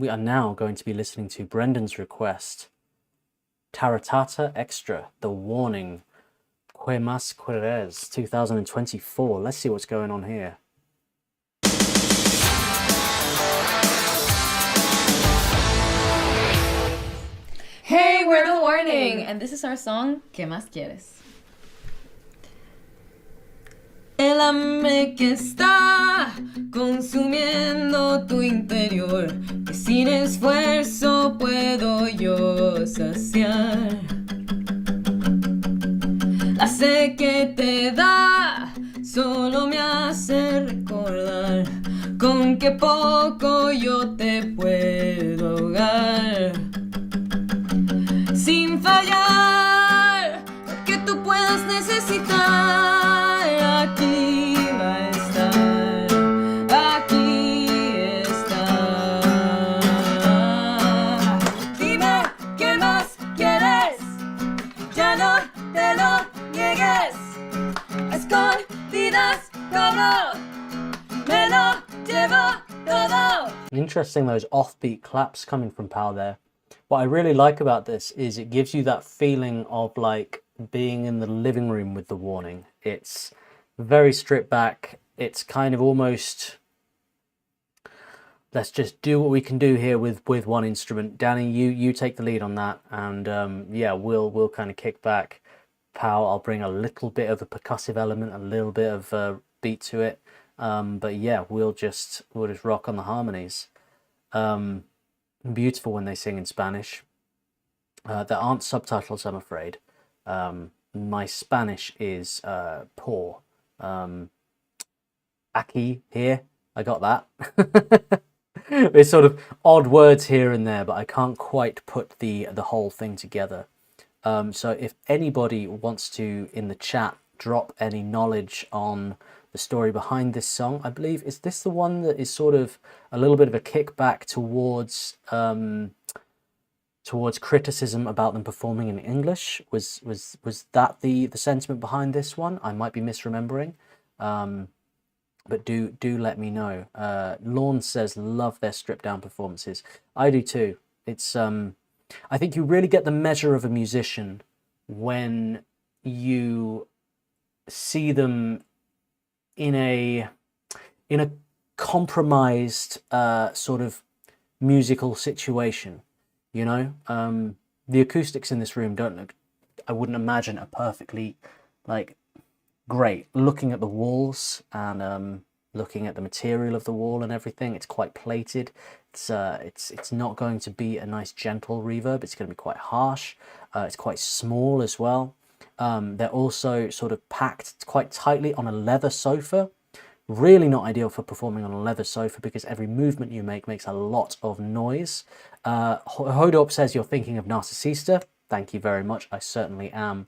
We are now going to be listening to Brendan's request, Taratata Extra, The Warning, Quieres, 2024. Let's see what's going on here. Hey, we're The Warning, and this is our song, ¿Qué más quieres? El hambre que está consumiendo tu interior, que sin esfuerzo puedo yo saciar. La sed que te da solo me hace recordar con qué poco yo te puedo ahogar. Sin fallar, lo que tú puedas necesitar, aquí va a estar, aquí está. Dime qué más quieres, ya no te lo niegues, a escondidas todo, me lo llevo todo. Interesting, those offbeat claps coming from Pal there. What I really like about this is it gives you that feeling of like being in the living room with The Warning. It's very stripped back. It's kind of almost, let's just do what we can do here with one instrument. Danny, you take the lead on that, and yeah, we'll kind of kick back. Pal, I'll bring a little bit of a percussive element, a little bit of beat to it. But yeah, we'll just rock on the harmonies. Beautiful when they sing in Spanish. There aren't subtitles, I'm afraid. My Spanish is poor. Aquí, here, I got that. There's sort of odd words here and there, but I can't quite put the whole thing together. So if anybody wants to, in the chat, drop any knowledge on the story behind this song, I believe, is this the one that is sort of a little bit of a kickback towards criticism about them performing in English? Was that the sentiment behind this one? I might be misremembering, but do let me know. Lorne says, love their stripped down performances. I do too. It's I think you really get the measure of a musician when you see them in a compromised sort of musical situation, you know. The acoustics in this room don't look, I wouldn't imagine, are perfectly like great. Looking at the walls and looking at the material of the wall and everything, it's quite plated. It's not going to be a nice gentle reverb. It's going to be quite harsh. It's quite small as well. They're also sort of packed quite tightly on a leather sofa. Really not ideal for performing on a leather sofa because every movement you make makes a lot of noise. Hodop says you're thinking of Narcisista. Thank you very much. I certainly am.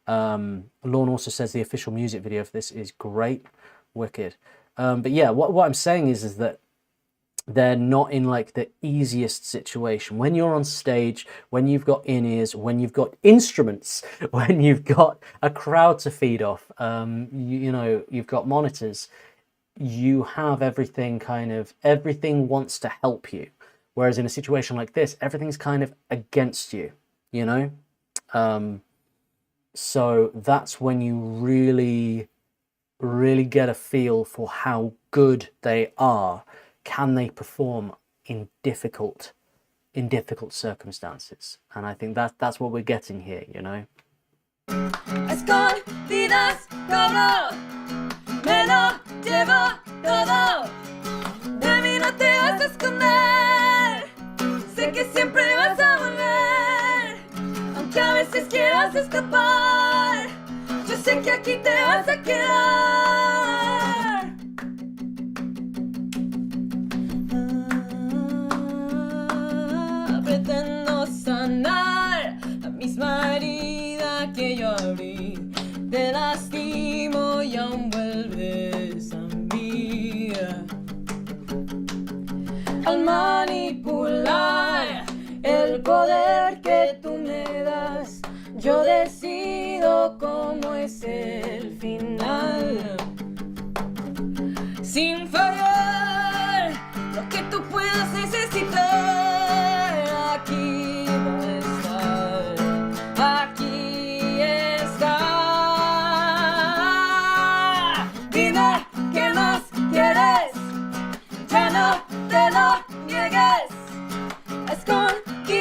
Lorne also says the official music video for this is great. Wicked. But yeah, what I'm saying is that they're not in like the easiest situation. When you're on stage, when you've got in-ears, when you've got instruments, when you've got a crowd to feed off, you know, you've got monitors, you have everything everything wants to help you. Whereas in a situation like this, everything's kind of against you, you know? So that's when you really get a feel for how good they are. Can they perform in difficult circumstances? And I think that's what we're getting here, you know. Escondidas todo, me lo llevo todo. De mí no te vas a esconder, sé que siempre vas a volver. Aunque a veces quieras escapar, yo sé que aquí te vas a quedar. Pretendo sanar la misma herida que yo abrí. Te lastimo y aún vuelves a mí. Al manipular el poder que tú me das, yo decido cómo es el final. Sin fallar, lo que tú puedas necesitar.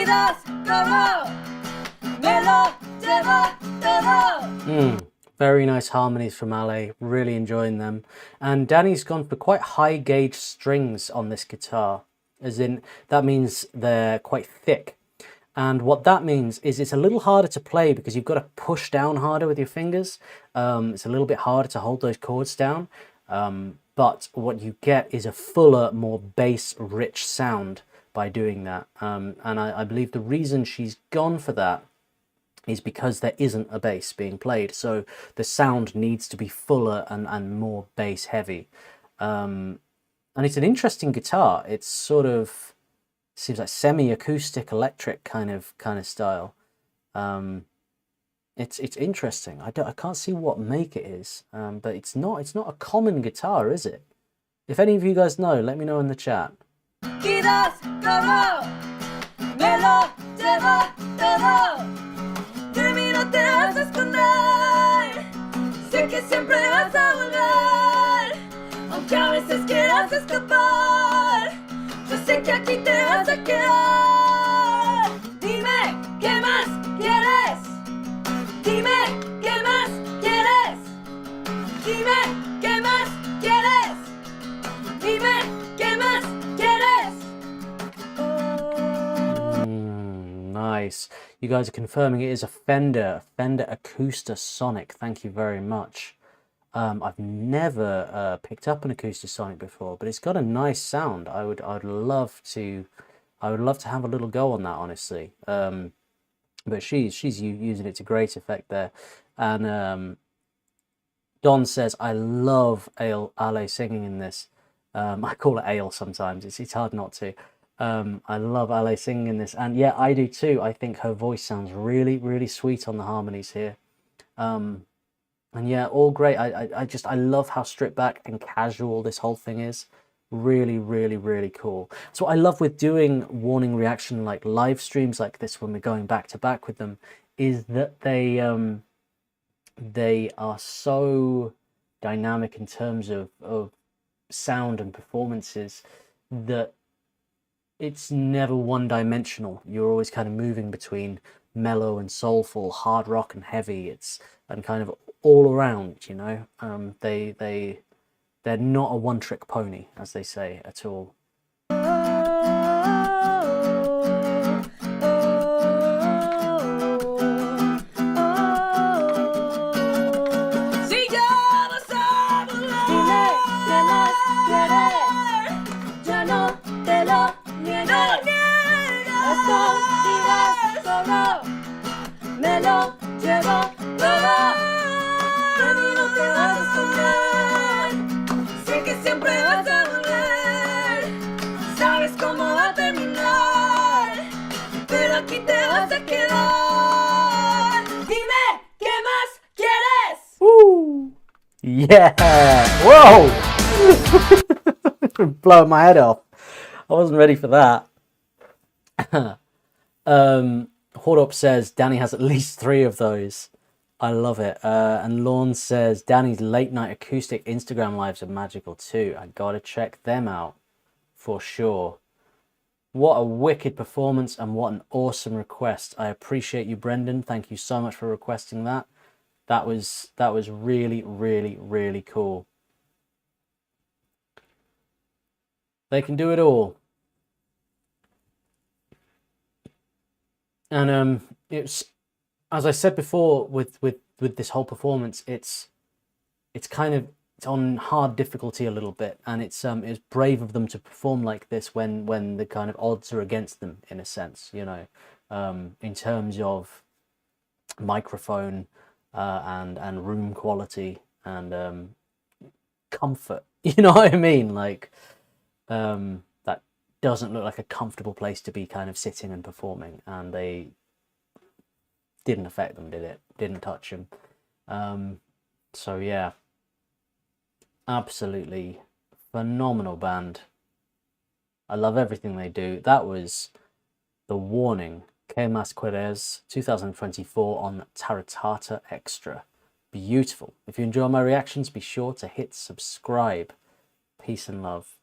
Quieres todo, me lo llevo todo. Very nice harmonies from Ale, really enjoying them. And Danny's gone for quite high gauge strings on this guitar, as in that means they're quite thick. And what that means is it's a little harder to play because you've got to push down harder with your fingers. It's a little bit harder to hold those chords down. But what you get is a fuller, more bass-rich sound by doing that. And I believe the reason she's gone for that is because there isn't a bass being played. So the sound needs to be fuller and more bass heavy. And it's an interesting guitar. It's sort of, seems like semi-acoustic electric kind of style. It's interesting. I can't see what make it is, but it's not a common guitar, is it? If any of you guys know, let me know in the chat. Quieres todo, me lo llevo todo. De mí no te vas a esconder, sé que siempre vas a volver, aunque a veces quieras escapar, yo sé que aquí te vas a quedar. Dime, ¿qué más quieres? Dime, ¿qué más quieres? Dime, ¿qué más quieres? Dime, ¿qué más quieres? Nice. You guys are confirming it is a Fender Acoustasonic. Thank you very much. I've never picked up an Acoustasonic before, but it's got a nice sound. I'd love to have a little go on that, honestly. But she's using it to great effect there. And Don says, I love Ale singing in this. I call it Ale sometimes. It's hard not to. I love Ale singing in this, and yeah, I do too. I think her voice sounds really, really sweet on the harmonies here. And yeah, all great. I love how stripped back and casual this whole thing is. Really, really, really cool. So what I love with doing Warning Reaction like live streams like this when we're going back to back with them is that they are so dynamic in terms of sound and performances that it's never one-dimensional. You're always kind of moving between mellow and soulful, hard rock and heavy. And kind of all around, you know. They're not a one-trick pony, as they say, at all. Si ya vas a volar, dime qué más quieres. Ya no te lo niego. Esto dirás todo, me lo llevo todo. De mí no te vas a esconder, sé que siempre vas a volver. Sabes cómo va a terminar, pero aquí te vas a quedar. Dime qué más quieres. Woo! Yeah! Whoa! Blowing my head off. I wasn't ready for that. Hordup says Danny has at least 3 of those. I love it. And Lorne says Danny's late night acoustic Instagram lives are magical too. I gotta check them out for sure. What a wicked performance and what an awesome request. I appreciate you, Brendan. Thank you so much for requesting that. That was really, really, really cool. They can do it all. And it's, as I said before, with this whole performance, it's on hard difficulty a little bit, and it's brave of them to perform like this when the kind of odds are against them, in a sense, you know, in terms of microphone and room quality and comfort. You know what I mean? Like that doesn't look like a comfortable place to be kind of sitting and performing, and they didn't affect them, did it? Didn't touch them. So yeah, absolutely phenomenal band. I love everything they do. That was The Warning, Quieres 2024 on Taratata Extra. Beautiful. If you enjoy my reactions, be sure to hit subscribe. Peace and love.